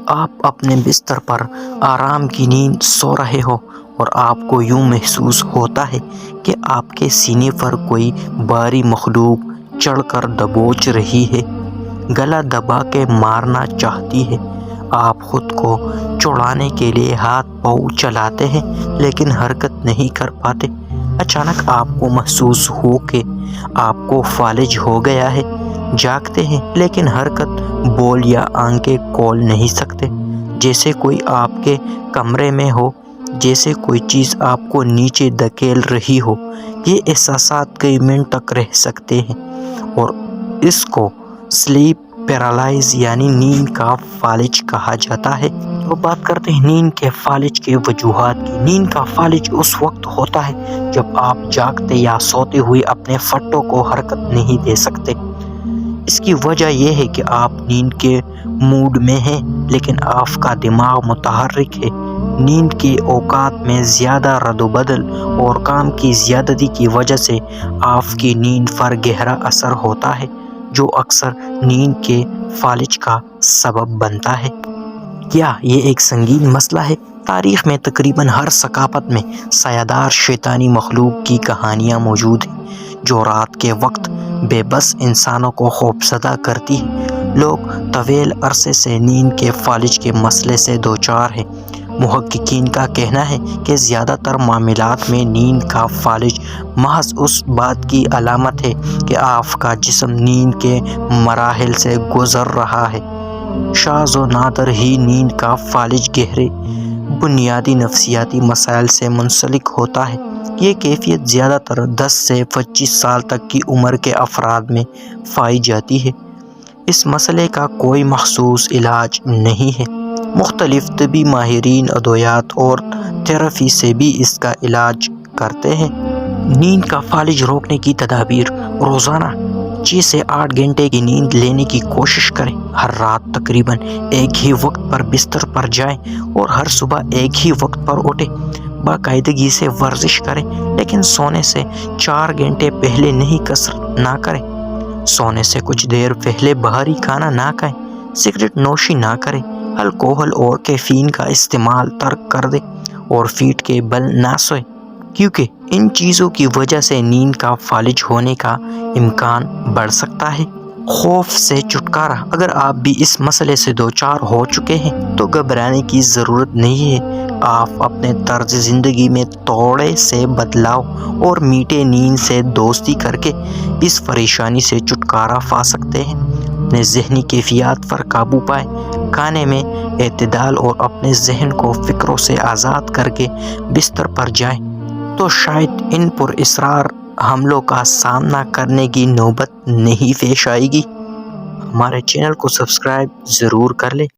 آپ اپنے بستر پر آرام کی نیند سو رہے ہو اور آپ کو یوں محسوس ہوتا ہے کہ آپ کے سینے پر کوئی بھاری مخلوق چڑھ کر دبوچ رہی ہے، گلا دبا کے مارنا چاہتی ہے۔ آپ خود کو چھڑانے کے لیے ہاتھ پاؤں چلاتے ہیں لیکن حرکت نہیں کر پاتے۔ اچانک آپ کو محسوس ہو کہ آپ کو فالج ہو گیا ہے۔ جاگتے ہیں لیکن حرکت، بول یا آنکھیں کھول نہیں سکتے، جیسے کوئی آپ کے کمرے میں ہو، جیسے کوئی چیز آپ کو نیچے دھکیل رہی ہو۔ یہ احساسات کئی منٹ تک رہ سکتے ہیں اور اس کو سلیپ پیرالائز یعنی نیند کا فالج کہا جاتا ہے۔ تو بات کرتے ہیں نیند کے فالج کے وجوہات کی۔ نیند کا فالج اس وقت ہوتا ہے جب آپ جاگتے یا سوتے ہوئے اپنے پٹھوں کو حرکت نہیں دے سکتے۔ اس کی وجہ یہ ہے کہ آپ نیند کے موڈ میں ہیں لیکن آپ کا دماغ متحرک ہے۔ نیند کے اوقات میں زیادہ رد و بدل اور کام کی زیادتی کی وجہ سے آپ کی نیند پر گہرا اثر ہوتا ہے، جو اکثر نیند کے فالج کا سبب بنتا ہے۔ کیا یہ ایک سنگین مسئلہ ہے؟ تاریخ میں تقریباً ہر ثقافت میں سایہ شیطانی مخلوق کی کہانیاں موجود ہیں جو رات کے وقت بے بس انسانوں کو خوفزدہ کرتی ہے۔ لوگ طویل عرصے سے نیند کے فالج کے مسئلے سے دوچار ہیں۔ محققین کا کہنا ہے کہ زیادہ تر معاملات میں نیند کا فالج محض اس بات کی علامت ہے کہ آپ کا جسم نیند کے مراحل سے گزر رہا ہے۔ شاذ و نادر ہی نیند کا فالج گہرے بنیادی نفسیاتی مسائل سے منسلک ہوتا ہے۔ یہ کیفیت زیادہ تر 10 سے 25 سال تک کی عمر کے افراد میں پائی جاتی ہے۔ اس مسئلے کا کوئی مخصوص علاج نہیں ہے۔ مختلف طبی ماہرین ادویات اور تھراپی سے بھی اس کا علاج کرتے ہیں۔ نیند کا فالج روکنے کی تدابیر: روزانہ 6 سے 8 گھنٹے کی نیند لینے کی کوشش کریں۔ ہر رات تقریباً ایک ہی وقت پر بستر پر جائیں اور ہر صبح ایک ہی وقت پر اٹھیں۔ باقاعدگی سے ورزش کریں لیکن سونے سے 4 گھنٹے پہلے نہیں کسرت نہ کریں۔ سونے سے کچھ دیر پہلے باہری کھانا نہ کھائیں۔ سگریٹ نوشی نہ کریں۔ الکوحل اور کیفین کا استعمال ترک کر دیں اور پیٹ کے بل نہ سوئیں، کیونکہ ان چیزوں کی وجہ سے نیند کا فالج ہونے کا امکان بڑھ سکتا ہے۔ خوف سے چھٹکارا: اگر آپ بھی اس مسئلے سے دوچار ہو چکے ہیں تو گھبرانے کی ضرورت نہیں ہے۔ آپ اپنے طرز زندگی میں تھوڑے سے بدلاؤ اور میٹھے نیند سے دوستی کر کے اس پریشانی سے چھٹکارا پا سکتے ہیں۔ اپنے ذہنی کیفیات پر قابو پائیں، کھانے میں اعتدال اور اپنے ذہن کو فکروں سے آزاد کر کے بستر پر جائیں تو شاید ان پراسرار حملوں کا سامنا کرنے کی نوبت نہیں پیش آئے گی۔ ہمارے چینل کو سبسکرائب ضرور کر لیں۔